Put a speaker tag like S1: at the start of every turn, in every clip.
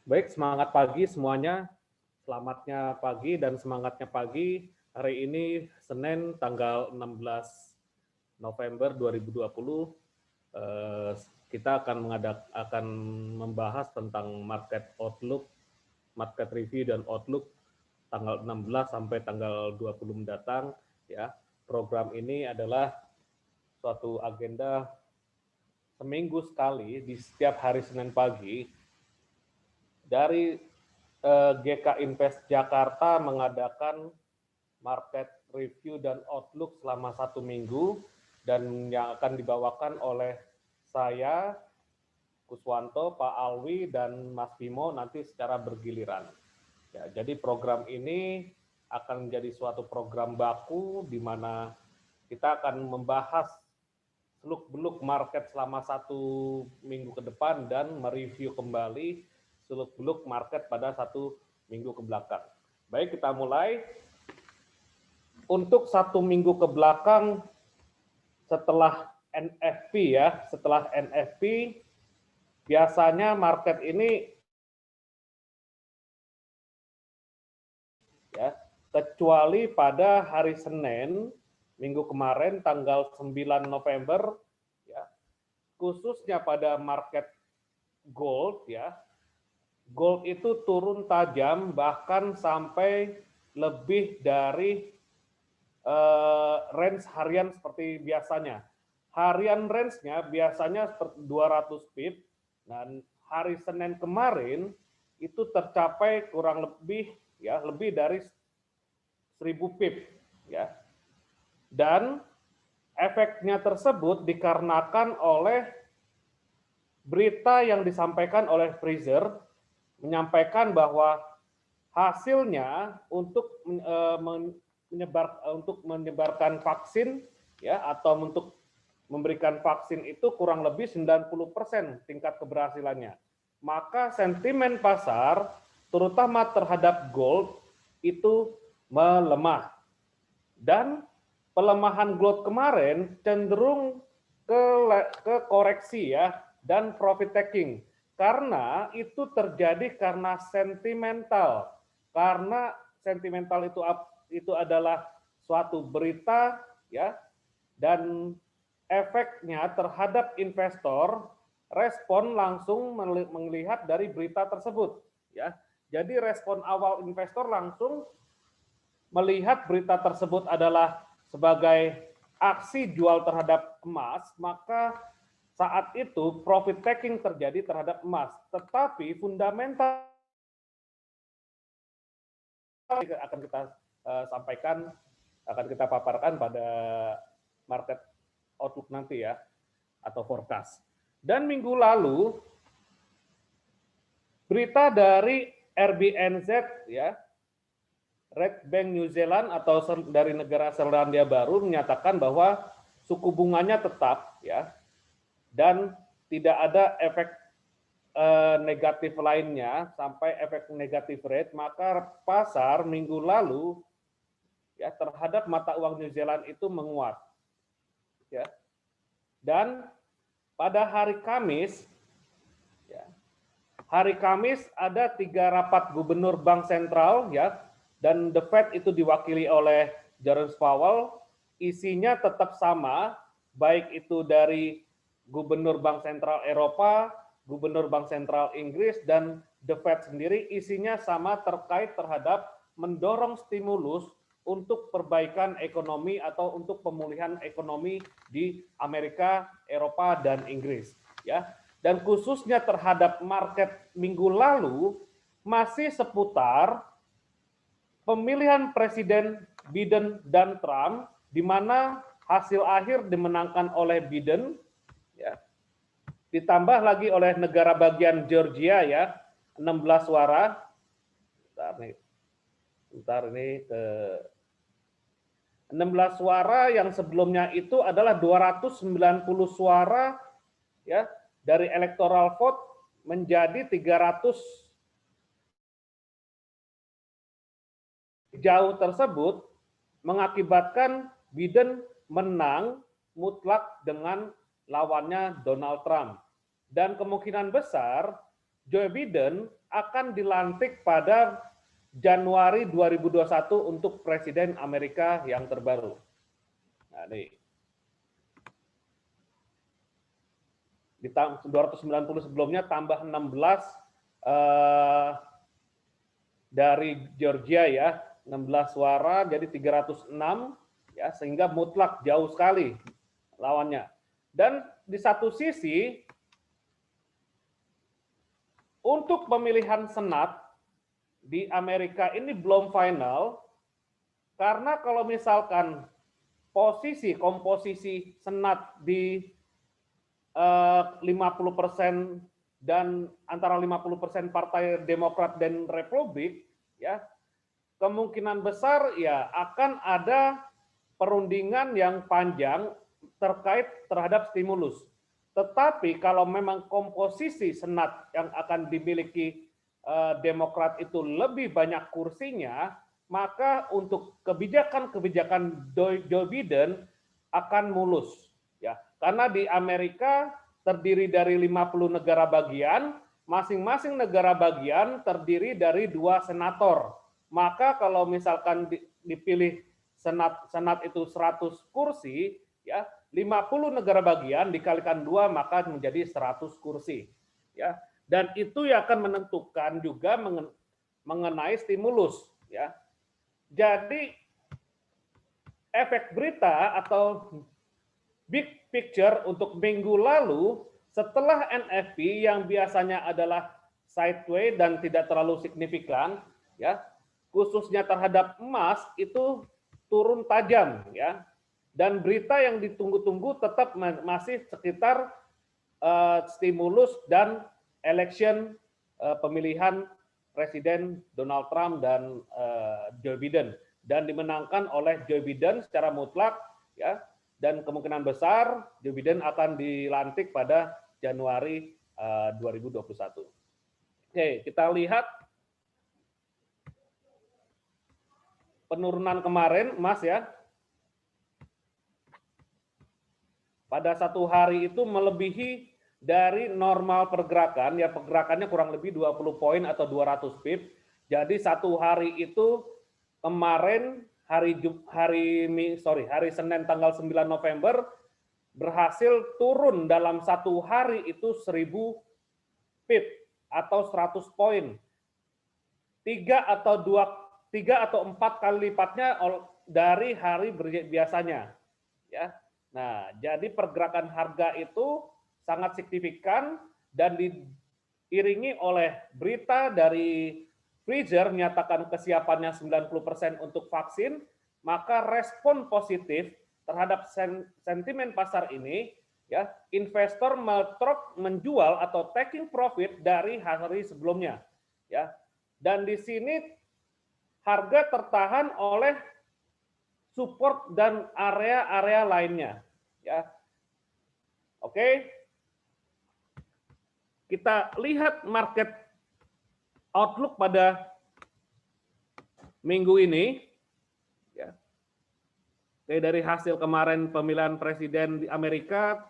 S1: Baik, semangat pagi semuanya. Selamatnya pagi dan semangatnya pagi. Hari ini Senin tanggal 16 November 2020. eh, Kita akan membahas tentang market outlook, market review dan outlook tanggal 16 sampai tanggal 20 mendatang ya. Program ini adalah suatu agenda seminggu sekali di setiap hari Senin pagi dari GK Invest Jakarta mengadakan market review dan outlook selama 1 minggu dan yang akan dibawakan oleh saya, Kuswanto, Pak Alwi, dan Mas Bimo nanti secara bergiliran. Ya, jadi program ini akan menjadi suatu program baku di mana kita akan membahas seluk-beluk market selama 1 minggu ke depan dan mereview kembali seluk-beluk market pada 1 minggu ke belakang. Baik, kita mulai. Untuk 1 minggu ke belakang setelah NFP ya, setelah NFP biasanya market ini ya, kecuali pada hari Senin minggu kemarin tanggal 9 November ya, khususnya pada market gold ya. Gold itu turun tajam bahkan sampai lebih dari range harian seperti biasanya. Harian range-nya biasanya seperti 200 pip dan hari Senin kemarin itu tercapai kurang lebih ya lebih dari 1000 pip ya. Dan efeknya tersebut dikarenakan oleh berita yang disampaikan oleh Fraser menyampaikan bahwa hasilnya untuk menyebarkan vaksin ya atau untuk memberikan vaksin itu kurang lebih 90% tingkat keberhasilannya. Maka sentimen pasar terutama terhadap gold itu melemah. Dan pelemahan gold kemarin cenderung ke koreksi ya dan profit taking. Karena itu terjadi karena sentimental. Karena sentimental itu adalah suatu berita ya dan efeknya terhadap investor respon langsung melihat dari berita tersebut ya. Jadi respon awal investor langsung melihat berita tersebut adalah sebagai aksi jual terhadap emas, maka saat itu profit taking terjadi terhadap emas. Tetapi fundamental akan kita sampaikan, akan kita paparkan pada market outlook nanti ya, atau forecast. Dan minggu lalu, berita dari RBNZ ya, Red Bank New Zealand atau dari negara Selandia Baru menyatakan bahwa suku bunganya tetap ya, dan tidak ada efek negatif lainnya sampai efek negatif rate, maka pasar minggu lalu ya terhadap mata uang New Zealand itu menguat ya. Dan pada hari Kamis ya, hari Kamis ada 3 rapat gubernur bank sentral ya, dan The Fed itu diwakili oleh Jerome Powell, isinya tetap sama, baik itu dari gubernur bank sentral Eropa, gubernur bank sentral Inggris, dan The Fed sendiri isinya sama terkait terhadap mendorong stimulus untuk perbaikan ekonomi atau untuk pemulihan ekonomi di Amerika, Eropa, dan Inggris ya. Dan khususnya terhadap market minggu lalu masih seputar pemilihan Presiden Biden dan Trump, di mana hasil akhir dimenangkan oleh Biden, ya, ditambah lagi oleh negara bagian Georgia ya, 16 suara. Bentar ini ke 16 suara yang sebelumnya itu adalah 290 suara ya dari electoral vote menjadi 300. Jauh tersebut mengakibatkan Biden menang mutlak dengan lawannya Donald Trump. Dan kemungkinan besar Joe Biden akan dilantik pada Januari 2021 untuk Presiden Amerika yang terbaru. Nah, nih. Di tahun 290 sebelumnya tambah 16 dari Georgia ya, 16 suara jadi 306 ya, sehingga mutlak jauh sekali lawannya. Dan di satu sisi untuk pemilihan Senat di Amerika ini belum final, karena kalau misalkan komposisi Senat di 50% dan antara 50% Partai Demokrat dan Republik, ya kemungkinan besar ya akan ada perundingan yang panjang terkait terhadap stimulus. Tetapi kalau memang komposisi Senat yang akan dimiliki Demokrat itu lebih banyak kursinya, maka untuk kebijakan-kebijakan Joe Biden akan mulus, ya. Karena di Amerika terdiri dari 50 negara bagian, masing-masing negara bagian terdiri dari 2 senator. Maka kalau misalkan dipilih senat itu 100 kursi, ya 50 negara bagian dikalikan 2 maka menjadi 100 kursi, ya. Dan itu yang akan menentukan juga mengenai stimulus, ya. Jadi efek berita atau big picture untuk minggu lalu setelah NFP yang biasanya adalah sideways dan tidak terlalu signifikan, ya, khususnya terhadap emas itu turun tajam, ya. Dan berita yang ditunggu-tunggu tetap masih sekitar stimulus dan election pemilihan Presiden Donald Trump dan Joe Biden, dan dimenangkan oleh Joe Biden secara mutlak, ya, dan kemungkinan besar Joe Biden akan dilantik pada Januari 2021. Oke, kita lihat penurunan kemarin emas ya. Pada satu hari itu melebihi dari normal pergerakan, ya pergerakannya kurang lebih 20 poin atau 200 pip. Jadi satu hari itu kemarin hari Senin tanggal 9 November berhasil turun dalam satu hari itu 1000 pip atau 100 poin. 3 atau 4 kali lipatnya dari hari biasanya, ya. Nah, jadi pergerakan harga itu sangat signifikan dan diiringi oleh berita dari Pfizer menyatakan kesiapannya 90% untuk vaksin, maka respon positif terhadap sentimen pasar ini, ya, investor menjual atau taking profit dari hari sebelumnya, ya. Dan di sini harga tertahan oleh support dan area-area lainnya, ya. Oke. Kita lihat market outlook pada minggu ini, ya. Oke, dari hasil kemarin pemilihan presiden di Amerika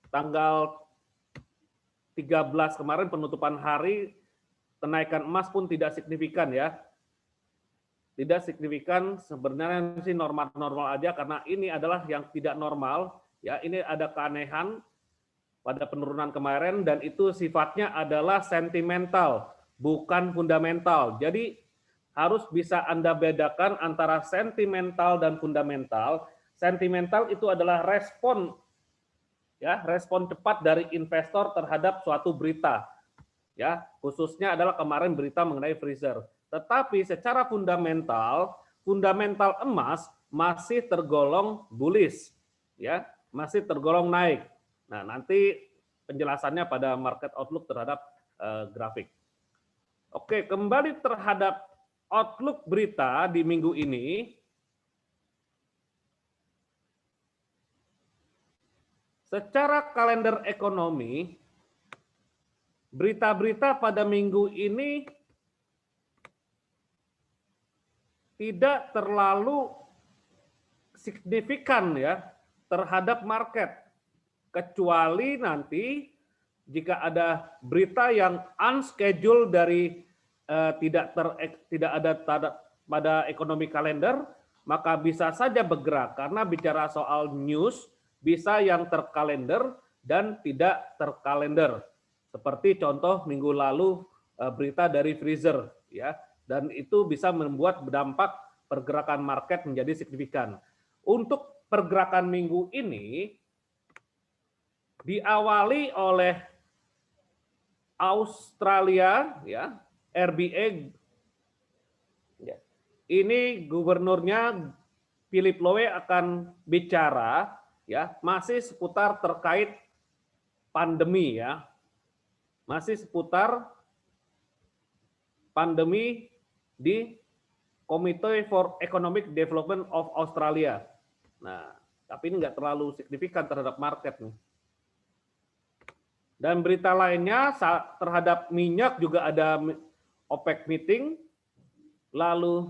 S1: tanggal 13 kemarin penutupan hari, kenaikan emas pun tidak signifikan, ya. Tidak signifikan, sebenarnya sih normal-normal aja karena ini adalah yang tidak normal, ya. Ini ada keanehan pada penurunan kemarin dan itu sifatnya adalah sentimental, bukan fundamental. Jadi harus bisa Anda bedakan antara sentimental dan fundamental. Sentimental itu adalah respon, ya, respon cepat dari investor terhadap suatu berita, ya, khususnya adalah kemarin berita mengenai Pfizer. Tetapi secara fundamental emas masih tergolong bullish, ya, masih tergolong naik. Nah, nanti penjelasannya pada market outlook terhadap grafik. Oke, kembali terhadap outlook berita di minggu ini. Secara kalender ekonomi, berita-berita pada minggu ini tidak terlalu signifikan, ya, terhadap market, kecuali nanti jika ada berita yang unscheduled dari tidak ada pada ekonomi kalender, maka bisa saja bergerak karena bicara soal news bisa yang terkalender dan tidak terkalender. Seperti contoh minggu lalu berita dari Freezer ya, dan itu bisa membuat berdampak pergerakan market menjadi signifikan. Untuk pergerakan minggu ini diawali oleh Australia ya, RBA ya. Ini gubernurnya Philip Lowe akan bicara ya, masih seputar terkait pandemi ya. Masih seputar pandemi di Committee for Economic Development of Australia. Nah, tapi ini nggak terlalu signifikan terhadap market nih. Dan berita lainnya terhadap minyak juga ada OPEC meeting. Lalu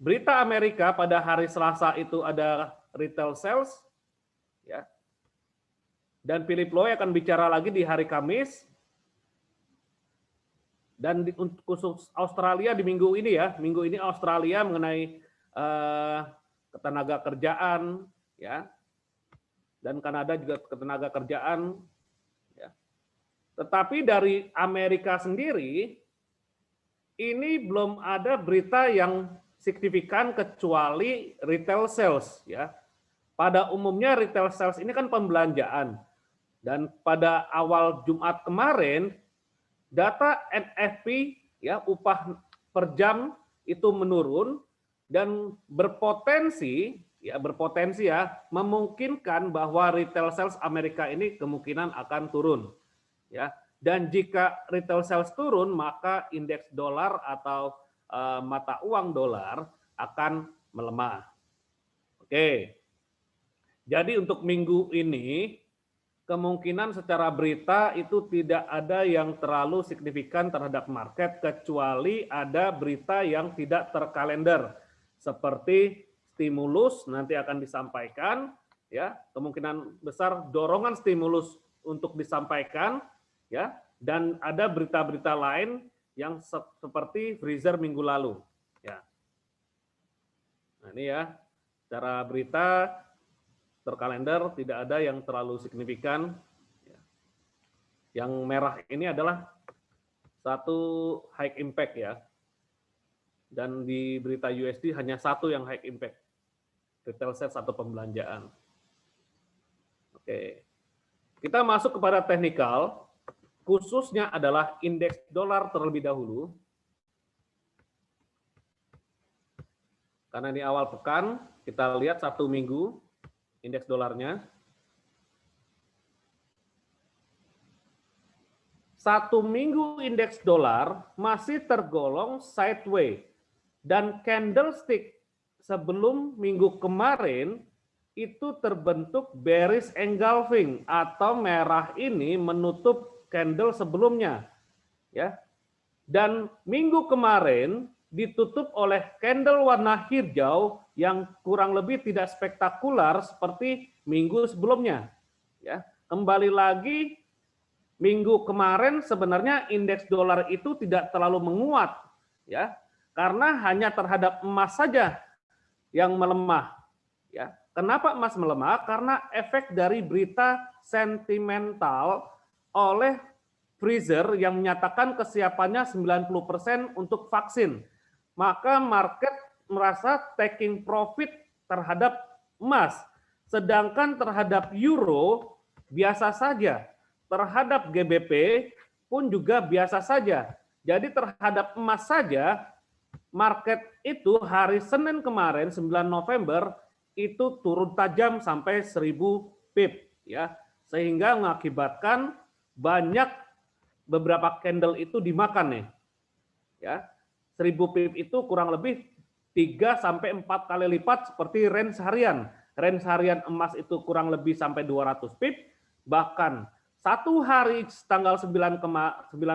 S1: berita Amerika pada hari Selasa itu ada retail sales. Ya. Dan Philip Lowe akan bicara lagi di hari Kamis. Dan khusus Australia di minggu ini ya, minggu ini Australia mengenai ketenaga kerjaan, ya, dan Kanada juga ketenaga kerjaan. Ya. Tetapi dari Amerika sendiri, ini belum ada berita yang signifikan kecuali retail sales. Ya. Pada umumnya retail sales ini kan pembelanjaan, dan pada awal Jumat kemarin, data NFP ya upah per jam itu menurun dan berpotensi ya memungkinkan bahwa retail sales Amerika ini kemungkinan akan turun ya. Dan jika retail sales turun maka indeks dolar atau mata uang dolar akan melemah. Oke. Jadi untuk minggu ini kemungkinan secara berita itu tidak ada yang terlalu signifikan terhadap market kecuali ada berita yang tidak terkalender seperti stimulus nanti akan disampaikan ya, kemungkinan besar dorongan stimulus untuk disampaikan ya, dan ada berita-berita lain yang seperti Freezer minggu lalu ya. Nah, ini ya secara berita terkalender tidak ada yang terlalu signifikan. Yang merah ini adalah satu high impact ya. Dan di berita USD hanya satu yang high impact. Retail sales atau pembelanjaan. Oke. Kita masuk kepada teknikal. Khususnya adalah indeks dolar terlebih dahulu. Karena ini awal pekan, kita lihat satu minggu indeks dolarnya. Satu minggu indeks dolar masih tergolong sideways dan candlestick sebelum minggu kemarin itu terbentuk bearish engulfing atau merah ini menutup candle sebelumnya ya. Dan minggu kemarin ditutup oleh candle warna hijau yang kurang lebih tidak spektakular seperti minggu sebelumnya. Ya, kembali lagi minggu kemarin sebenarnya indeks dolar itu tidak terlalu menguat, ya, karena hanya terhadap emas saja yang melemah. Ya, kenapa emas melemah? Karena efek dari berita sentimental oleh Freezer yang menyatakan kesiapannya 90% untuk vaksin. Maka market merasa taking profit terhadap emas. Sedangkan terhadap euro biasa saja. Terhadap GBP pun juga biasa saja. Jadi terhadap emas saja, market itu hari Senin kemarin 9 November itu turun tajam sampai 1000 pip. Ya, sehingga mengakibatkan banyak beberapa candle itu dimakan nih. Ya. 1000 pip itu kurang lebih 3 sampai 4 kali lipat seperti range harian. Range harian emas itu kurang lebih sampai 200 pip, bahkan satu hari tanggal 9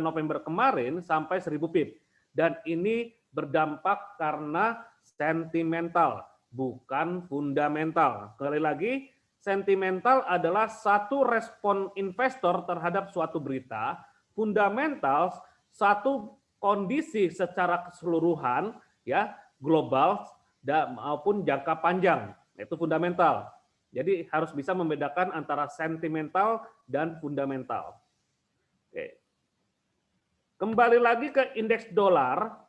S1: November kemarin sampai 1000 pip. Dan ini berdampak karena sentimental, bukan fundamental. Sekali lagi, sentimental adalah satu respon investor terhadap suatu berita, fundamental satu kondisi secara keseluruhan ya, global dan maupun jangka panjang, itu fundamental. Jadi harus bisa membedakan antara sentimental dan fundamental. Oke. Kembali lagi ke indeks dolar.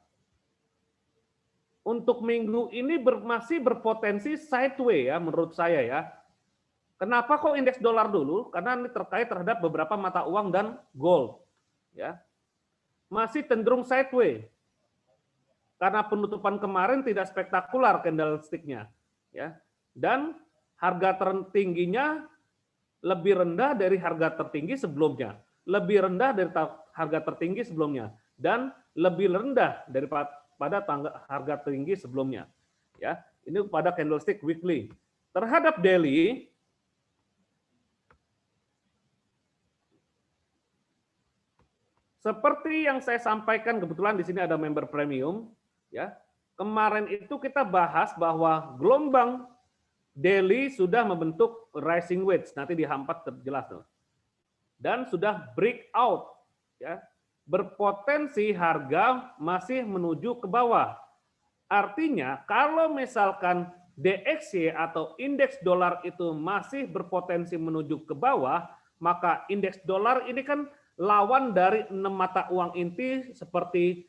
S1: Untuk minggu ini masih berpotensi sideways ya menurut saya ya. Kenapa kok indeks dolar dulu? Karena ini terkait terhadap beberapa mata uang dan gold. Ya. Masih cenderung sideways. Karena penutupan kemarin tidak spektakular candlestick-nya. Ya. Dan harga tertingginya lebih rendah dari harga tertinggi sebelumnya. Lebih rendah dari harga tertinggi sebelumnya. Dan lebih rendah daripada harga tinggi sebelumnya. Ya, ini pada candlestick weekly. Terhadap daily, seperti yang saya sampaikan, kebetulan di sini ada member premium, ya. Kemarin itu kita bahas bahwa gelombang daily sudah membentuk rising wedge, nanti di H4 terjelas tuh. Dan sudah breakout, ya. Berpotensi harga masih menuju ke bawah. Artinya kalau misalkan DXY atau indeks dolar itu masih berpotensi menuju ke bawah, maka indeks dolar ini kan lawan dari 6 mata uang inti seperti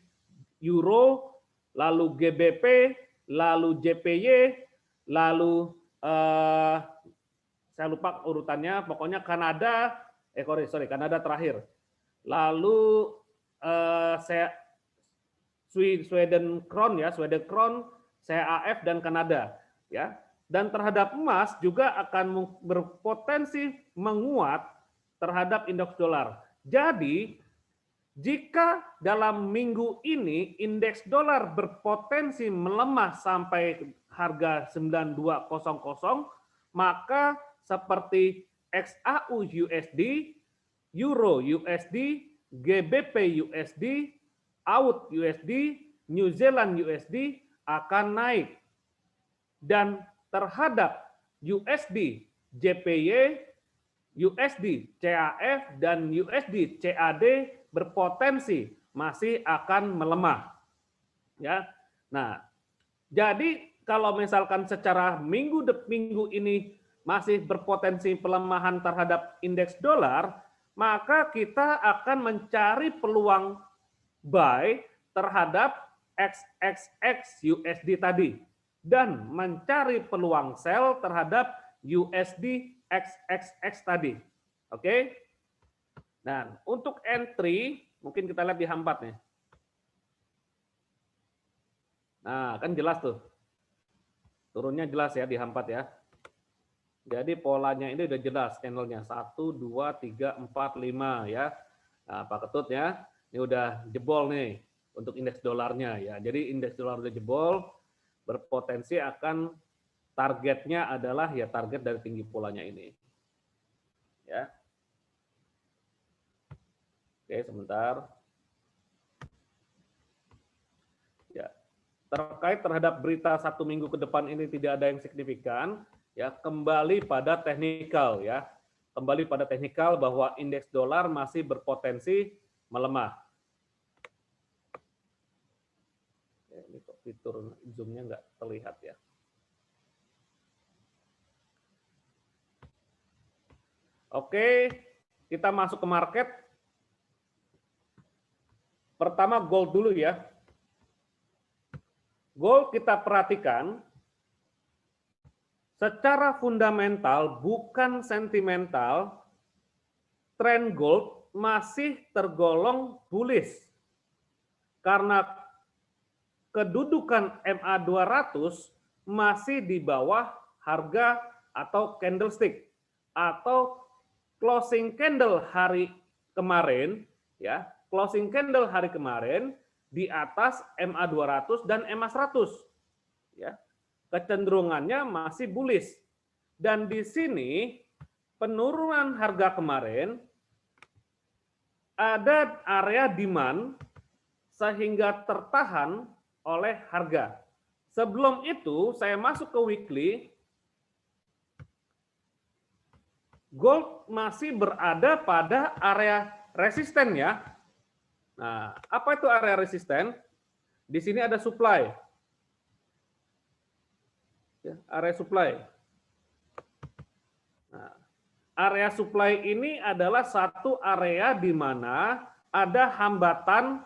S1: euro, lalu GBP, lalu JPY, lalu saya lupa urutannya, pokoknya Kanada, Kanada terakhir. Lalu Sweden Crown ya, Sweden Crown, CAF dan Kanada ya. Dan terhadap emas juga akan berpotensi menguat terhadap indeks dolar. Jadi jika dalam minggu ini indeks dolar berpotensi melemah sampai harga 9200, maka seperti XAU USD, Euro USD, GBP USD, AUD USD, New Zealand USD akan naik. Dan terhadap USD JPY, USD CAF, dan USD CAD berpotensi masih akan melemah. Ya. Nah, jadi kalau misalkan secara minggu ini masih berpotensi pelemahan terhadap indeks dolar, maka kita akan mencari peluang buy terhadap XXX USD tadi dan mencari peluang sell terhadap USD XXX tadi. Oke. Nah, untuk entry mungkin kita lihat di H4 nih. Nah, kan jelas tuh. Turunnya jelas ya di H4 ya. Jadi polanya ini udah jelas channelnya 1, 2, 3, 4, 5 ya. Nah, Pak Ketut ya, ini udah jebol nih untuk indeks dolarnya ya. Jadi indeks dolar udah jebol, berpotensi akan targetnya adalah ya target dari tinggi polanya ini. Ya. Oke, sebentar. Ya. Terkait terhadap berita 1 minggu ke depan ini tidak ada yang signifikan. Ya, kembali pada teknikal ya. Kembali pada teknikal bahwa indeks dolar masih berpotensi melemah. Ini kok fitur zoom-nya nggak terlihat ya. Oke, kita masuk ke market. Pertama gold dulu ya. Gold kita perhatikan secara fundamental, bukan sentimental, tren gold masih tergolong bullish. Karena kedudukan MA200 masih di bawah harga atau candlestick atau closing candle hari kemarin ya, closing candle hari kemarin di atas MA200 dan MA100 ya. Kecenderungannya masih bullish. Dan di sini penurunan harga kemarin ada area demand sehingga tertahan oleh harga. Sebelum itu saya masuk ke weekly. gold masih berada pada area resisten ya. Nah, apa itu area resisten? Di sini ada supply. Ya, area supply. Nah, area supply ini adalah satu area di mana ada hambatan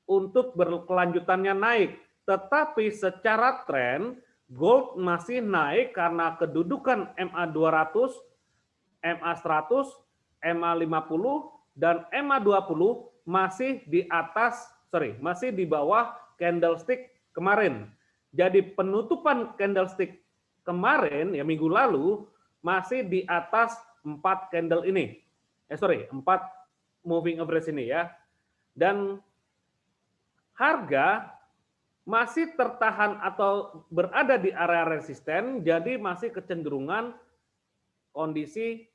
S1: untuk berkelanjutannya naik. Tetapi secara tren, gold masih naik karena kedudukan MA200, MA100, MA50, dan MA20 masih di atas, masih di bawah candlestick kemarin. Jadi penutupan candlestick kemarin, ya minggu lalu, masih di atas 4 candle ini. 4 moving average ini ya. Dan harga masih tertahan atau berada di area resisten, jadi masih kecenderungan kondisi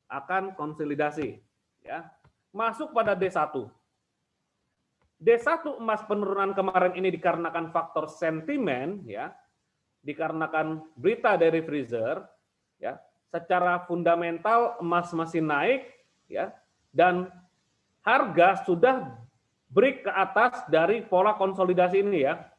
S1: akan konsolidasi. Ya. Masuk pada D1. D1 emas penurunan kemarin ini dikarenakan faktor sentimen, ya, dikarenakan berita dari freezer, ya. Secara fundamental emas masih naik, ya, dan harga sudah break ke atas dari pola konsolidasi ini ya.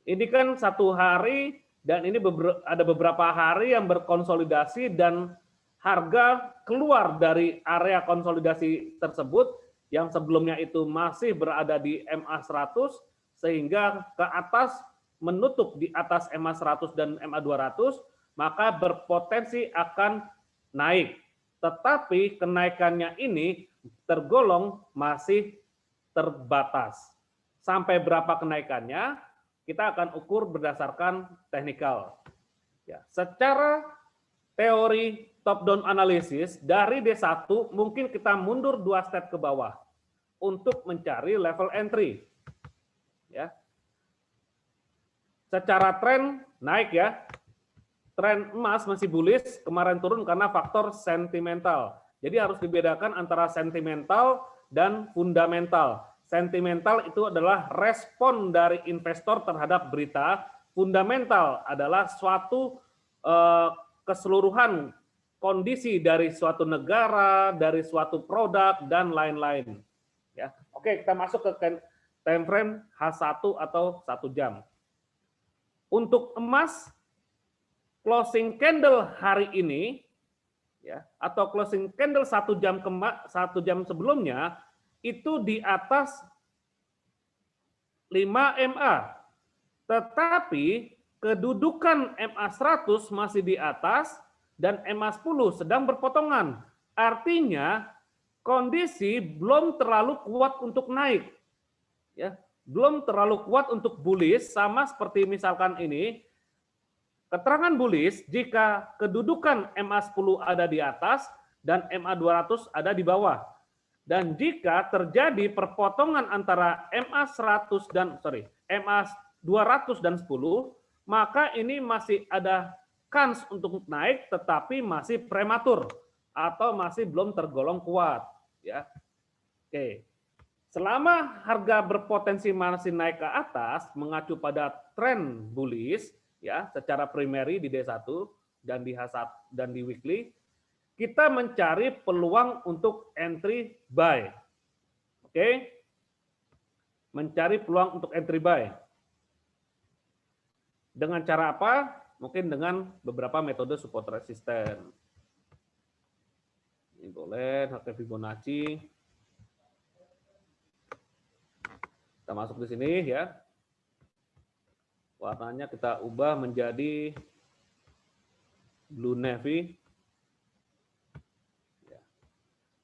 S1: Ini kan 1 hari dan ini ada beberapa hari yang berkonsolidasi dan harga keluar dari area konsolidasi tersebut yang sebelumnya itu masih berada di MA100 sehingga ke atas menutup di atas MA100 dan MA200 maka berpotensi akan naik. Tetapi kenaikannya ini tergolong masih terbatas. Sampai berapa kenaikannya? Kita akan ukur berdasarkan teknikal. Ya, secara teori top down analysis dari D1 mungkin kita mundur 2 step ke bawah untuk mencari level entry. Ya. Secara tren naik ya. Tren emas masih bullish, kemarin turun karena faktor sentimental. Jadi harus dibedakan antara sentimental dan fundamental. Sentimental itu adalah respon dari investor terhadap berita. Fundamental adalah suatu keseluruhan kondisi dari suatu negara, dari suatu produk, dan lain-lain. Ya. Oke, kita masuk ke time frame H1 atau 1 jam. Untuk emas, closing candle hari ini, ya, atau closing candle 1 jam sebelumnya, itu di atas 5 MA. Tetapi kedudukan MA100 masih di atas dan MA10 sedang berpotongan. Artinya kondisi belum terlalu kuat untuk naik. Ya, belum terlalu kuat untuk bullish, sama seperti misalkan ini, keterangan bullish jika kedudukan MA10 ada di atas dan MA200 ada di bawah. Dan jika terjadi perpotongan antara MA200 dan 10, maka ini masih ada kans untuk naik tetapi masih prematur atau masih belum tergolong kuat, ya. Oke. Selama harga berpotensi masih naik ke atas mengacu pada tren bullish ya, secara primary di D1 dan di H1 dan di weekly, kita mencari peluang untuk entry buy. Oke. Mencari peluang untuk entry buy. Dengan cara apa? Mungkin dengan beberapa metode support resisten. Ini boleh, harga Fibonacci. Kita masuk di sini ya. Warnanya kita ubah menjadi blue navy.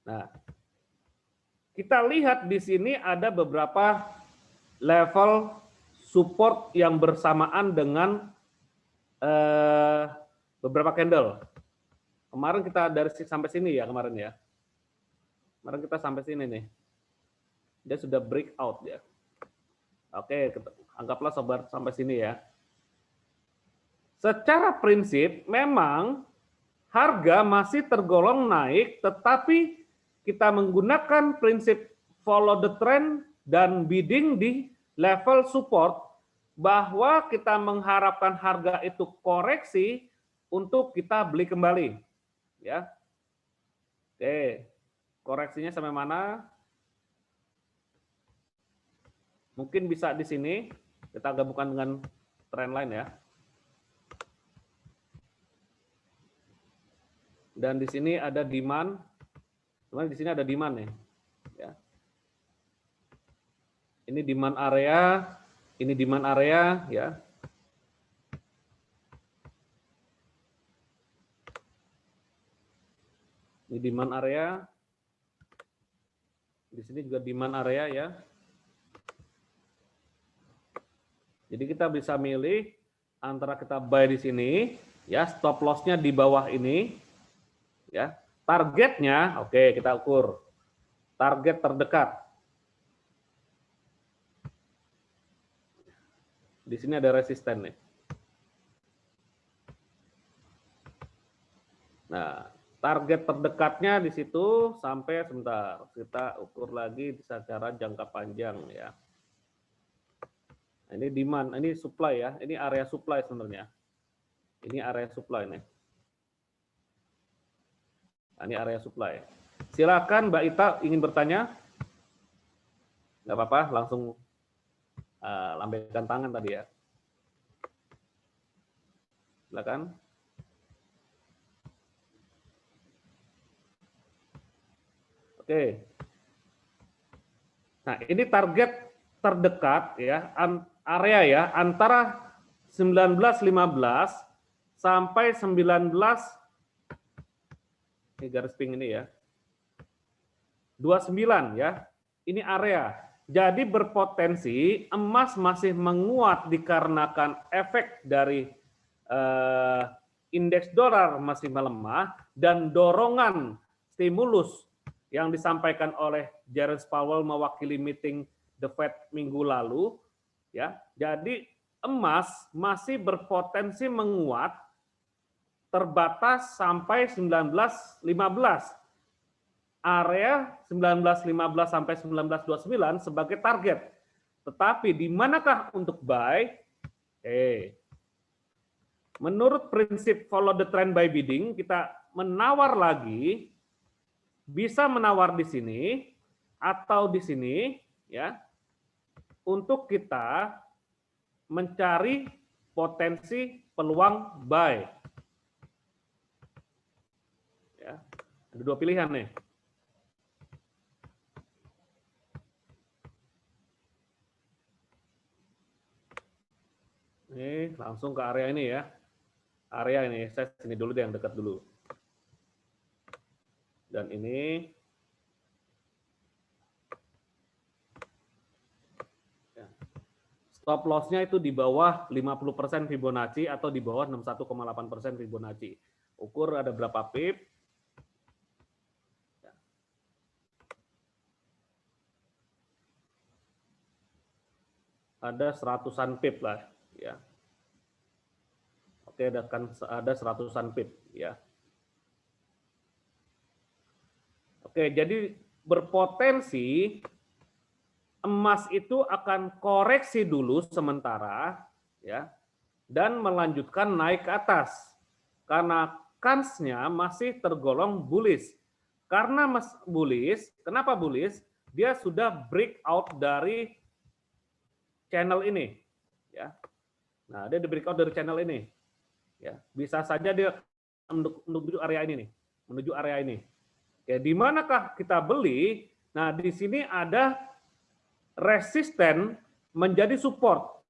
S1: Nah, kita lihat di sini ada beberapa level support yang bersamaan dengan beberapa candle. Kemarin kita dari sampai sini ya kemarin ya. Kemarin kita sampai sini nih. Dia sudah breakout ya. Oke, anggaplah sobat sampai sini ya. Secara prinsip memang harga masih tergolong naik, tetapi kita menggunakan prinsip follow the trend dan bidding di level support, bahwa kita mengharapkan harga itu koreksi untuk kita beli kembali. Ya. Oke, koreksinya sampai mana? Mungkin bisa di sini, kita gabungkan dengan trendline ya. Dan di sini ada demand, di sini ada demand nih. Ya. Ini demand area, ini demand area ya. Ini demand area. Di sini juga demand area ya. Jadi kita bisa milih antara kita buy di sini, ya stop loss-nya di bawah ini, ya targetnya, oke kita ukur target terdekat. Di sini ada resisten nih. Nah, target terdekatnya di situ sampai sebentar kita ukur lagi secara jangka panjang ya. Nah, ini demand, ini supply ya, ini area supply sebenarnya. Ini area supply nih. Nah, ini area supply. Silakan Mbak Ita ingin bertanya? Nggak apa-apa, langsung lambaikan tangan tadi ya. Silakan. Oke. Nah, ini target terdekat ya, area ya antara 19.15 sampai 19 ini garis pink ini ya. 29 ya. Ini area. Jadi berpotensi emas masih menguat dikarenakan efek dari indeks dolar masih melemah dan dorongan stimulus yang disampaikan oleh Jerome Powell mewakili meeting The Fed minggu lalu ya. Jadi emas masih berpotensi menguat terbatas sampai 19.15. Area 19.15 sampai 19.29 sebagai target. Tetapi di manakah untuk buy? Menurut prinsip follow the trend by bidding, kita menawar lagi, bisa menawar di sini atau di sini ya, untuk kita mencari potensi peluang buy. Ya, ada dua pilihan nih. Ini langsung ke area ini ya. Area ini, saya sini dulu deh yang dekat dulu. Dan ini stop loss-nya itu di bawah 50% Fibonacci atau di bawah 61,8% Fibonacci. Ukur ada berapa pip. Ada 100-an pip lah ya. Oke, ada 100-an pip ya. Oke, jadi berpotensi emas itu akan koreksi dulu sementara ya dan melanjutkan naik ke atas karena kansnya masih tergolong bullish. Karena bullish, kenapa bullish? Dia sudah breakout dari channel ini ya. Nah, dia di breakout dari channel ini. Ya, bisa saja dia menuju area ini nih, menuju area ini. Ya, di manakah kita beli? Nah, di sini ada resisten menjadi support.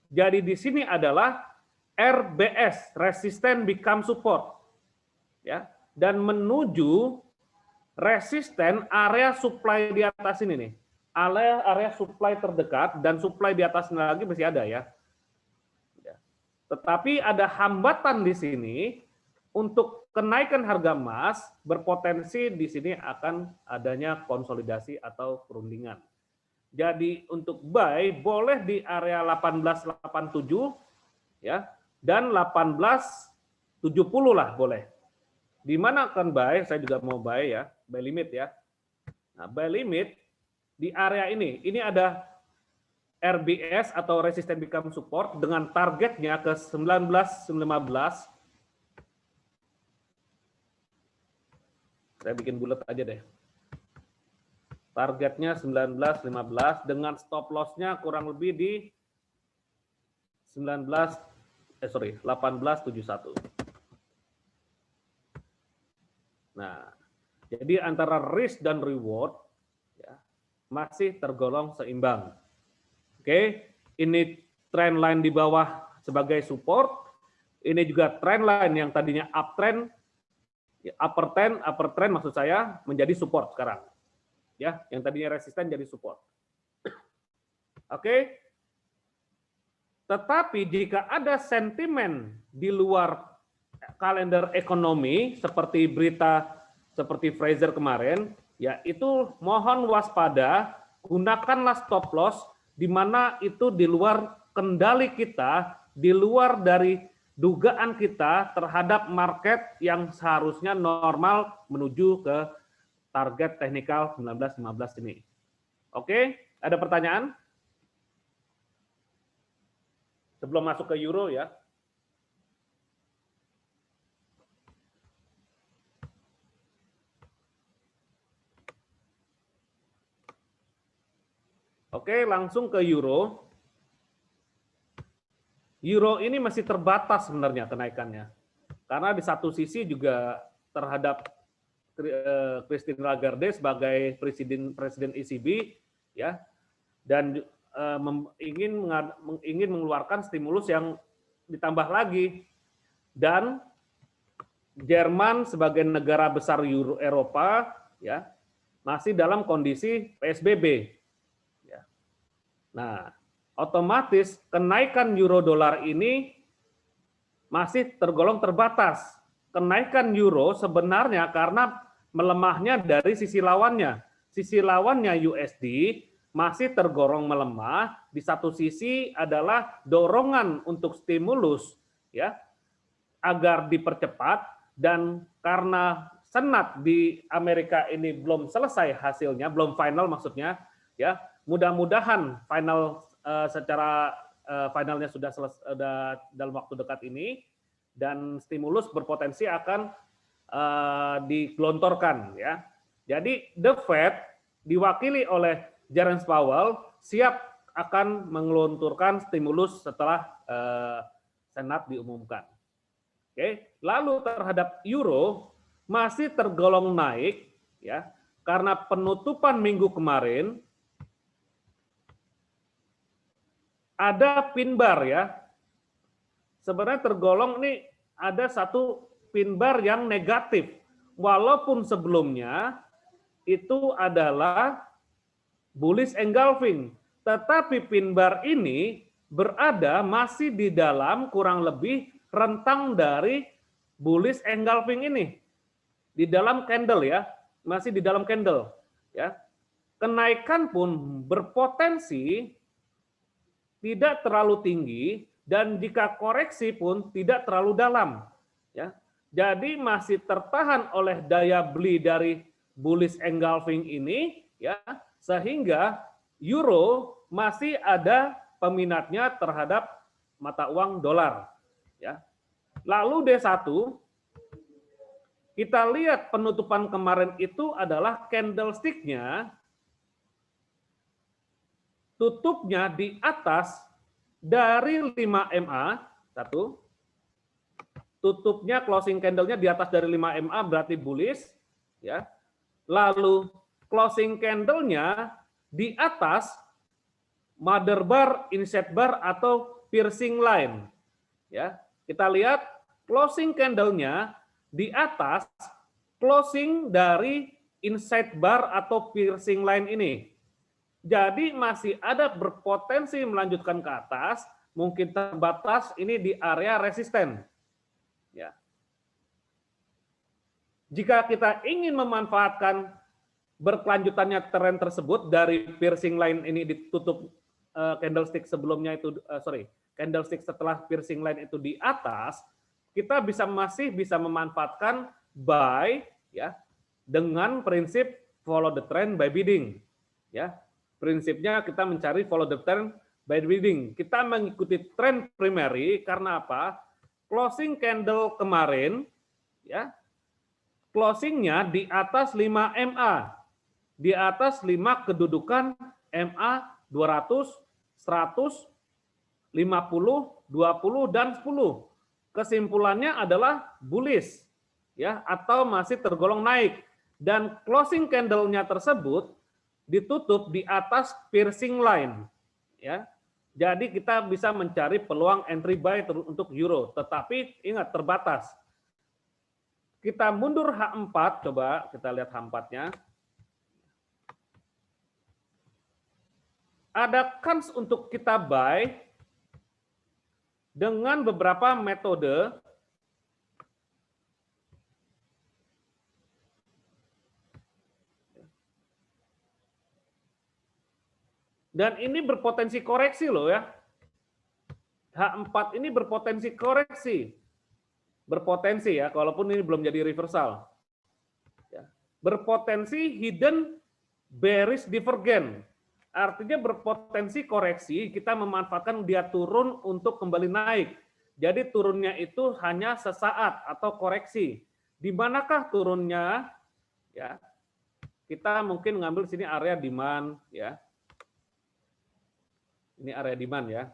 S1: Jadi di sini adalah RBS, resisten become support. Ya, dan menuju resisten area supply di atas ini nih. Area supply terdekat dan supply di atasnya lagi masih ada ya. Tetapi ada hambatan di sini untuk kenaikan harga emas berpotensi di sini akan adanya konsolidasi atau perundingan. Jadi untuk buy boleh di area 1887 ya dan 1870 lah boleh. Di mana akan buy? Saya juga mau buy ya, buy limit ya. Nah, buy limit di area ini. Ini ada RBS atau resisten become support dengan targetnya ke 19.15 Saya bikin bulat aja deh. Targetnya 19.15 dengan stop loss-nya kurang lebih di 18.71. Nah, jadi antara risk dan reward ya, masih tergolong seimbang. Oke, ini trend line di bawah sebagai support. Ini juga trend line yang tadinya uptrend, upper trend maksud saya menjadi support sekarang. Ya, yang tadinya resisten jadi support. Oke. Tetapi jika ada sentimen di luar kalender ekonomi seperti berita seperti Fraser kemarin, ya itu mohon waspada, gunakanlah stop loss di mana itu di luar kendali kita, di luar dari dugaan kita terhadap market yang seharusnya normal menuju ke target teknikal 19.15 ini. Oke, ada pertanyaan? Sebelum masuk ke euro ya. Oke, langsung ke euro. Euro ini masih terbatas sebenarnya kenaikannya. Karena di satu sisi juga terhadap Christine Lagarde sebagai presiden ECB ya, dan ingin mengeluarkan stimulus yang ditambah lagi, dan Jerman sebagai negara besar Eropa ya masih dalam kondisi PSBB. Ya. Nah, otomatis kenaikan euro dolar ini masih tergolong terbatas. Kenaikan euro sebenarnya karena melemahnya dari sisi lawannya. Sisi lawannya USD masih tergolong melemah, di satu sisi adalah dorongan untuk stimulus ya agar dipercepat, dan karena Senat di Amerika ini belum selesai hasilnya, belum final maksudnya ya, mudah-mudahan final secara finalnya sudah dalam waktu dekat ini, dan stimulus berpotensi akan digelontorkan ya. Jadi the Fed diwakili oleh Jerome Powell siap akan mengelontorkan stimulus setelah Senat diumumkan. Oke, lalu terhadap euro masih tergolong naik ya karena penutupan minggu kemarin ada pin bar ya. Sebenarnya tergolong ini ada satu pin bar yang negatif, walaupun sebelumnya itu adalah bullish engulfing, tetapi pin bar ini berada masih di dalam kurang lebih rentang dari bullish engulfing ini, di dalam candle ya, masih di dalam candle ya. Kenaikan pun berpotensi tidak terlalu tinggi, dan jika koreksi pun tidak terlalu dalam ya. Jadi masih tertahan oleh daya beli dari bullish engulfing ini ya, sehingga euro masih ada peminatnya terhadap mata uang dolar ya. Lalu D1 kita lihat penutupan kemarin itu adalah candlestick-nya tutupnya di atas dari 5 MA, satu, tutupnya closing candle-nya di atas dari 5 MA berarti bullish ya. Lalu closing candle-nya di atas mother bar, inset bar atau piercing line ya. Kita lihat closing candle-nya di atas closing dari inset bar atau piercing line ini. Jadi masih ada berpotensi melanjutkan ke atas, mungkin terbatas ini di area resisten. Ya. Jika kita ingin memanfaatkan berkelanjutannya tren tersebut dari piercing line ini ditutup candlestick sebelumnya itu, candlestick setelah piercing line itu di atas, kita masih bisa memanfaatkan buy ya dengan prinsip follow the trend by bidding. Ya. Prinsipnya kita mencari follow the trend by bidding. Kita mengikuti tren primary karena apa? Closing candle kemarin ya closingnya di atas 5 MA, di atas 5 kedudukan MA 200, 100, 50, 20, dan 10. Kesimpulannya adalah bullish, ya, atau masih tergolong naik. Dan closing candle-nya tersebut ditutup di atas piercing line, ya. Jadi kita bisa mencari peluang entry buy untuk euro, tetapi ingat terbatas. Kita mundur H4, coba kita lihat H4-nya. Ada kans untuk kita buy dengan beberapa metode. Dan ini berpotensi koreksi loh ya. H4 ini berpotensi koreksi. Berpotensi ya, walaupun ini belum jadi reversal. Ya. Berpotensi hidden bearish divergence. Artinya berpotensi koreksi, kita memanfaatkan dia turun untuk kembali naik. Jadi turunnya itu hanya sesaat atau koreksi. Di manakah turunnya? Ya. Kita mungkin ngambil sini area demand ya. Ini area demand ya.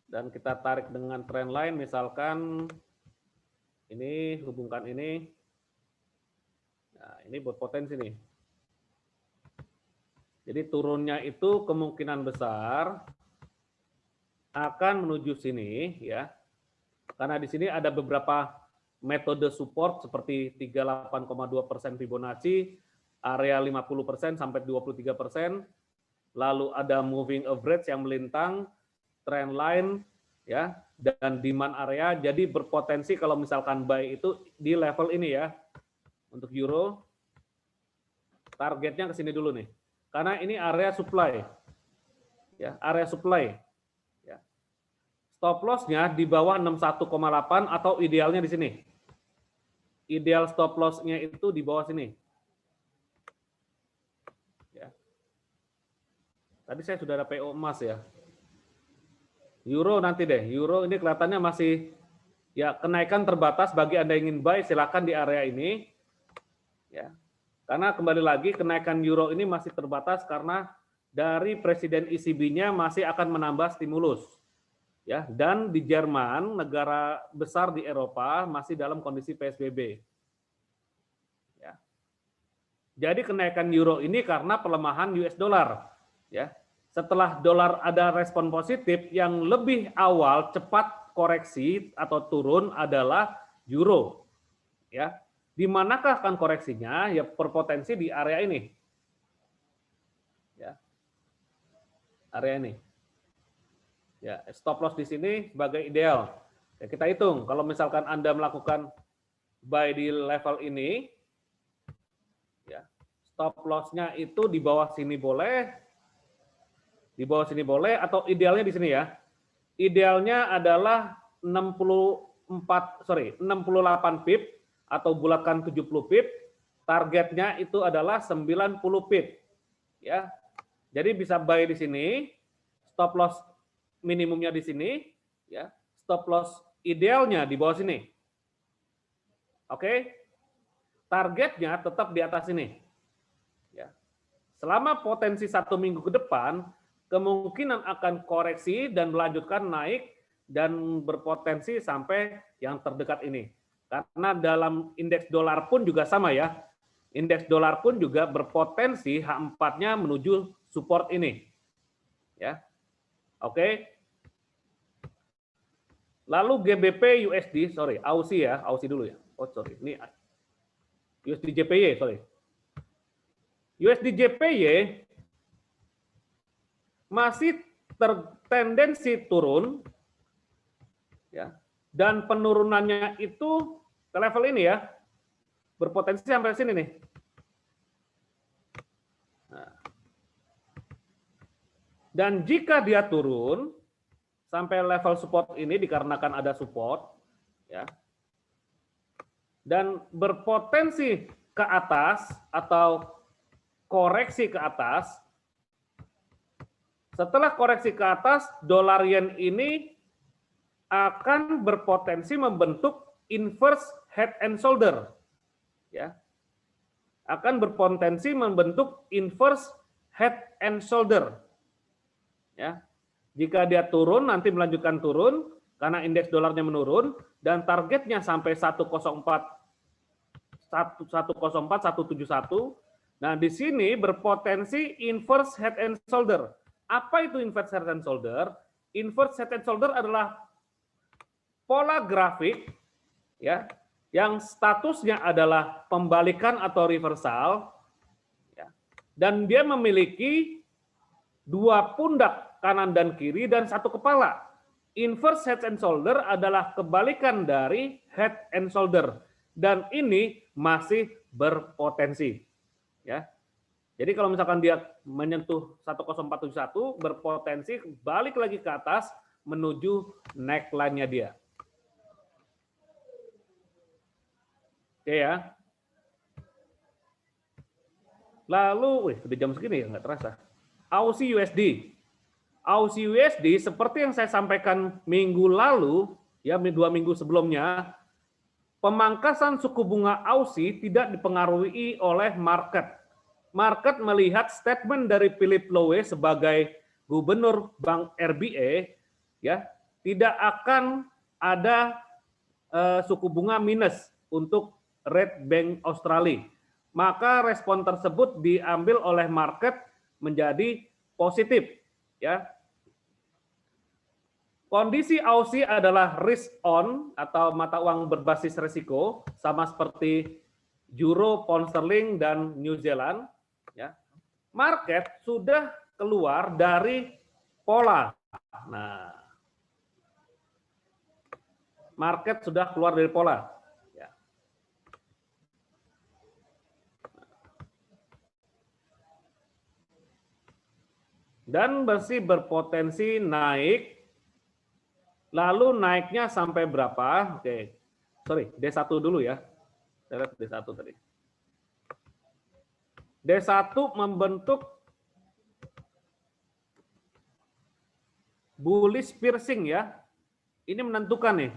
S1: Dan kita tarik dengan trend line, misalkan ini hubungkan ini. Nah, ini berpotensi nih. Jadi turunnya itu kemungkinan besar akan menuju sini ya. Karena di sini ada beberapa metode support seperti 38,2% Fibonacci, area 50% sampai 23%. Lalu ada moving average yang melintang, trend line ya, dan demand area. Jadi berpotensi kalau misalkan buy itu di level ini ya. Untuk euro targetnya ke sini dulu nih. Karena ini area supply. Ya, area supply. Ya. Stop loss-nya di bawah 61,8 atau idealnya di sini. Ideal stop loss-nya itu di bawah sini. Tadi saya sudah ada PO emas ya. Euro nanti deh. Euro ini kelihatannya masih ya kenaikan terbatas. Bagi Anda yang ingin buy silakan di area ini. Ya. Karena kembali lagi kenaikan euro ini masih terbatas karena dari Presiden ECB-nya masih akan menambah stimulus. Ya, dan di Jerman, negara besar di Eropa masih dalam kondisi PSBB. Ya. Jadi kenaikan euro ini karena pelemahan US dollar. Ya, setelah dolar ada respon positif, yang lebih awal cepat koreksi atau turun adalah euro. Ya, di manakah akan koreksinya? Ya berpotensi di area ini. Ya, area ini. Ya, stop loss di sini sebagai ideal. Ya, kita hitung kalau misalkan Anda melakukan buy di level ini, ya, stop loss-nya itu di bawah sini boleh. Di bawah sini boleh atau idealnya di sini ya. Idealnya adalah 68 pip atau bulatkan 70 pip. Targetnya itu adalah 90 pip. Ya. Jadi bisa buy di sini, stop loss minimumnya di sini, ya. Stop loss idealnya di bawah sini. Oke. Targetnya tetap di atas ini. Ya. Selama potensi 1 minggu ke depan kemungkinan akan koreksi dan melanjutkan naik dan berpotensi sampai yang terdekat ini. Karena dalam indeks dolar pun juga sama ya. Indeks dolar pun juga berpotensi H4-nya menuju support ini. Ya. Oke. Lalu GBP USD, sorry, AUSI ya, AUSI dulu ya. Oh, sorry. Ini USD JPY, sorry. USD JPY masih tertendensi turun ya, dan penurunannya itu ke level ini ya, berpotensi sampai sini nih. Nah. Dan jika dia turun sampai level support ini dikarenakan ada support ya, dan berpotensi ke atas atau koreksi ke atas. Setelah koreksi ke atas, dolar yen ini akan berpotensi membentuk inverse head and shoulder, ya, akan berpotensi membentuk inverse head and shoulder, ya. Jika dia turun, nanti melanjutkan turun karena indeks dolarnya menurun dan targetnya sampai 104.171. Nah, di sini berpotensi inverse head and shoulder. Apa itu inverse head and shoulder? Inverse head and shoulder adalah pola grafik, ya, yang statusnya adalah pembalikan atau reversal, ya, dan dia memiliki dua pundak kanan dan kiri dan satu kepala. Inverse head and shoulder adalah kebalikan dari head and shoulder dan ini masih berpotensi, ya. Jadi kalau misalkan dia menyentuh 10471 berpotensi balik lagi ke atas menuju neckline-nya dia. Oke ya. Lalu, udah jam segini ya, nggak terasa. Aussie USD. Aussie USD seperti yang saya sampaikan minggu lalu, ya 2 minggu sebelumnya, pemangkasan suku bunga Aussie tidak dipengaruhi oleh market. Market melihat statement dari Philip Lowe sebagai gubernur Bank RBA, ya, tidak akan ada suku bunga minus untuk rate Bank Australia. Maka respon tersebut diambil oleh market menjadi positif, ya. Kondisi Aussie adalah risk on atau mata uang berbasis risiko, sama seperti Euro, Pound Sterling dan New Zealand, ya. Market sudah keluar dari pola. Nah, market sudah keluar dari pola. Ya. Dan masih berpotensi naik. Lalu naiknya sampai berapa? Oke, sorry, D1 dulu ya. Saya lihat D1 tadi. D1 membentuk bullish piercing ya. Ini menentukan nih.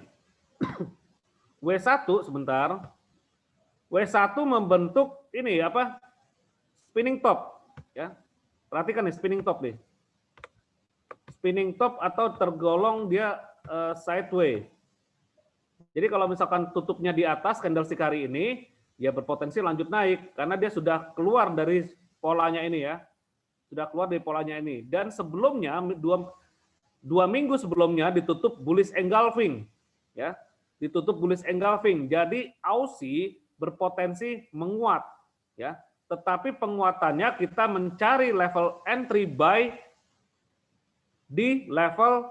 S1: W1 sebentar. W1 membentuk ini apa? Spinning top ya. Perhatikan nih spinning top nih. Spinning top atau tergolong dia sideways. Jadi kalau misalkan tutupnya di atas candlestick hari ini, ya berpotensi lanjut naik karena dia sudah keluar dari polanya ini ya. Sudah keluar dari polanya ini. Dan sebelumnya dua minggu sebelumnya ditutup bullish engulfing ya. Ditutup bullish engulfing. Jadi Aussie berpotensi menguat ya. Tetapi penguatannya kita mencari level entry buy di level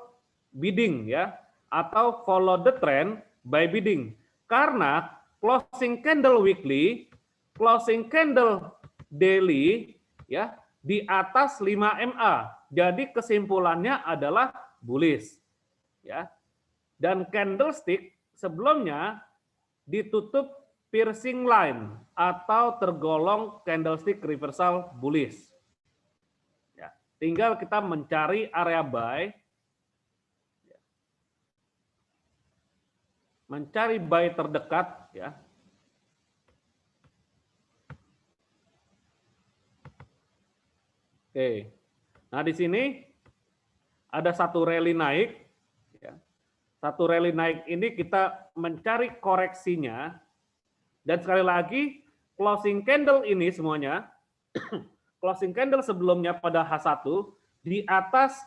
S1: bidding ya, atau follow the trend by bidding. Karena closing candle weekly, closing candle daily ya di atas 5 MA. Jadi kesimpulannya adalah bullish ya. Dan candlestick sebelumnya ditutup piercing line atau tergolong candlestick reversal bullish. Ya, tinggal kita mencari area buy. Mencari buy terdekat ya. Oke. Nah, di sini ada satu rally naik ya. Satu rally naik ini kita mencari koreksinya dan sekali lagi closing candle ini semuanya closing candle sebelumnya pada H1 di atas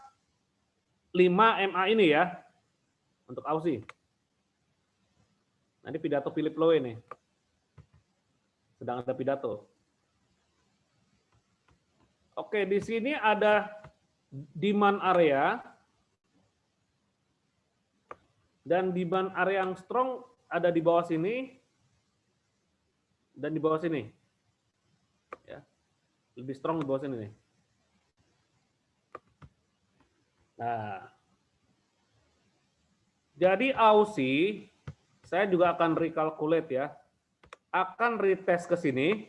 S1: 5 MA ini ya untuk Aussie. Nanti pidato Philip Lowe nih. Sedang ada pidato. Oke, di sini ada demand area. Dan demand area yang strong ada di bawah sini. Dan di bawah sini. Ya. Lebih strong di bawah sini nih. Nah. Jadi Aussie saya juga akan recalculate ya, akan retest ke sini.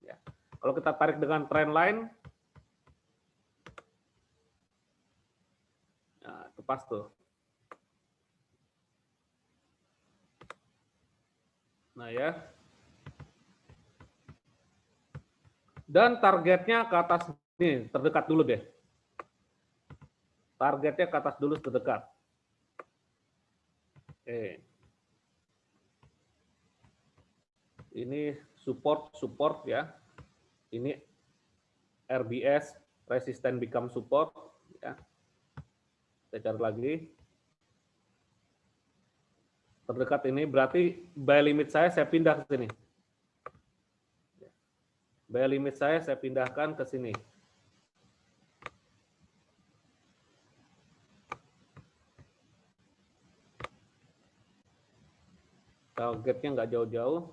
S1: Ya. Kalau kita tarik dengan trend line, nah, itu pas tuh. Nah ya. Dan targetnya ke atas nih, terdekat dulu deh. Targetnya ke atas dulu terdekat. Oke. Ini support ya. Ini RBS, resistant become support ya. Saya cari lagi. Terdekat ini berarti buy limit saya pindah ke sini. Buy limit saya pindahkan ke sini. Targetnya nggak jauh-jauh.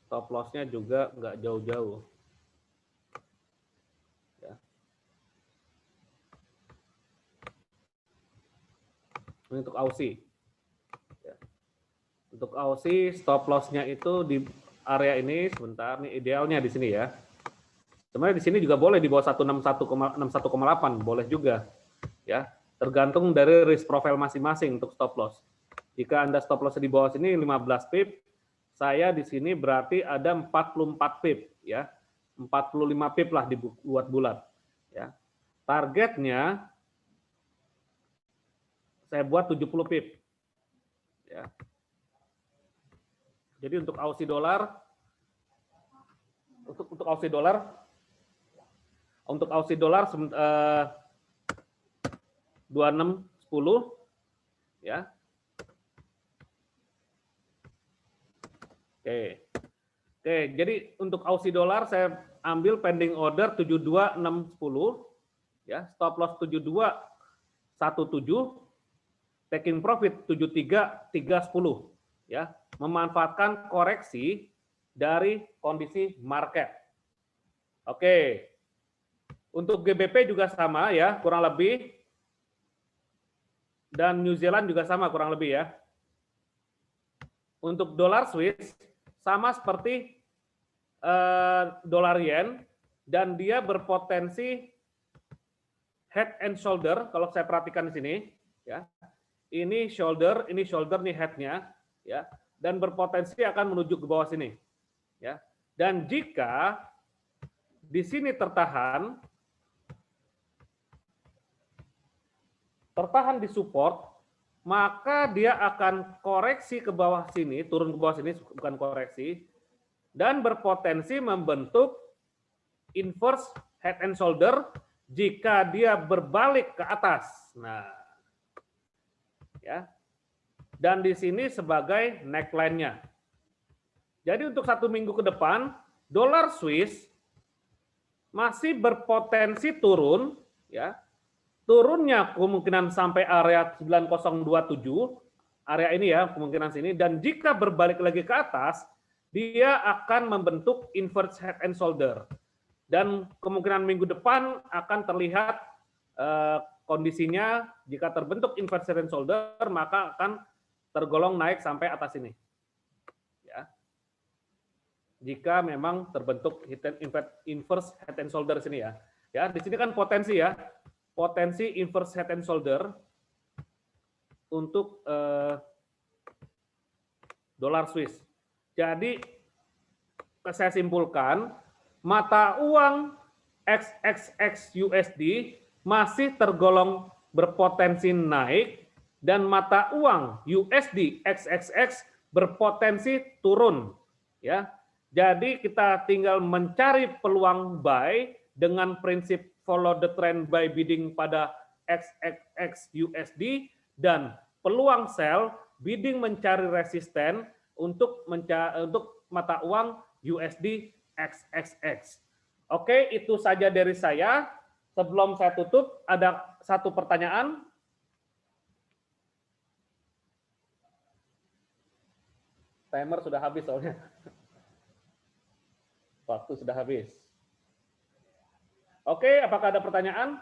S1: Stop loss-nya juga nggak jauh-jauh. Ya. Ini untuk Aussie. Ya. Untuk Aussie, stop loss-nya itu di area ini, sebentar, nih idealnya di sini ya. Sebenarnya di sini juga boleh di bawah 161,8, boleh juga. Ya, tergantung dari risk profile masing-masing untuk stop loss. Jika Anda stop loss di bawah sini 15 pip, saya di sini berarti ada 44 pip ya. 45 pip lah dibuat bulat ya. Targetnya saya buat 70 pip. Ya. Jadi untuk Aussie dollar untuk Aussie dollar 2610 ya. Oke, jadi untuk Aussie dollar saya ambil pending order 72610 ya, stop loss 72117, taking profit 73310 ya, memanfaatkan koreksi dari kondisi market. Oke. Untuk GBP juga sama ya, kurang lebih. Dan New Zealand juga sama kurang lebih ya. Untuk dolar Swiss sama seperti dolar yen, dan dia berpotensi head and shoulder. Kalau saya perhatikan di sini, ya, ini shoulder nih headnya, ya, dan berpotensi akan menuju ke bawah sini, ya. Dan jika di sini tertahan di support, maka dia akan koreksi ke bawah sini, turun ke bawah sini, bukan koreksi, dan berpotensi membentuk inverse head and shoulder jika dia berbalik ke atas. Nah, ya. Dan di sini sebagai neckline-nya. Jadi untuk 1 minggu ke depan, dolar Swiss masih berpotensi turun, ya. Turunnya kemungkinan sampai area 9027, area ini ya, kemungkinan sini, dan jika berbalik lagi ke atas, dia akan membentuk inverse head and shoulder. Dan kemungkinan minggu depan akan terlihat kondisinya, jika terbentuk inverse head and shoulder, maka akan tergolong naik sampai atas ini. Ya. Jika memang terbentuk inverse head and shoulder sini ya. Ya, di sini kan potensi ya. Potensi inverse head and shoulder untuk dolar Swiss. Jadi saya simpulkan mata uang XXX USD masih tergolong berpotensi naik dan mata uang USD XXX berpotensi turun ya. Jadi kita tinggal mencari peluang buy dengan prinsip follow the trend by bidding pada XXX USD, dan peluang sell bidding mencari resisten untuk mata uang USD XXX. Oke, itu saja dari saya. Sebelum saya tutup, ada satu pertanyaan. Timer sudah habis soalnya. Waktu sudah habis. Oke, apakah ada pertanyaan?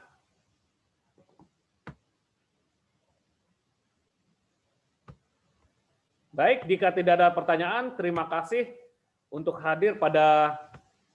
S1: Baik, jika tidak ada pertanyaan, terima kasih untuk hadir pada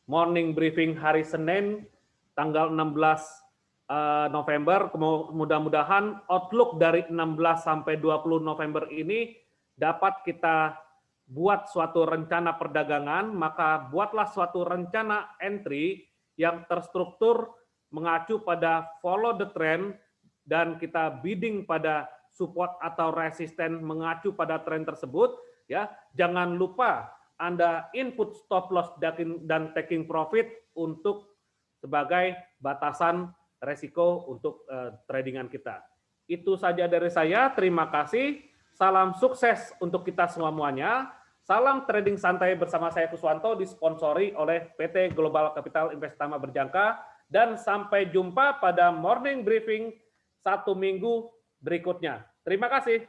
S1: morning briefing hari Senin, tanggal 16 November. Mudah-mudahan outlook dari 16 sampai 20 November ini dapat kita buat suatu rencana perdagangan, maka buatlah suatu rencana entry yang terstruktur mengacu pada follow the trend dan kita bidding pada support atau resisten mengacu pada tren tersebut, ya. Jangan lupa Anda input stop loss dan taking profit untuk sebagai batasan resiko untuk tradingan kita. Itu saja dari saya. Terima kasih. Salam sukses untuk kita semuanya. Salam trading santai bersama saya Kuswanto, disponsori oleh PT Global Capital Investama Berjangka, dan sampai jumpa pada morning briefing 1 minggu berikutnya. Terima kasih.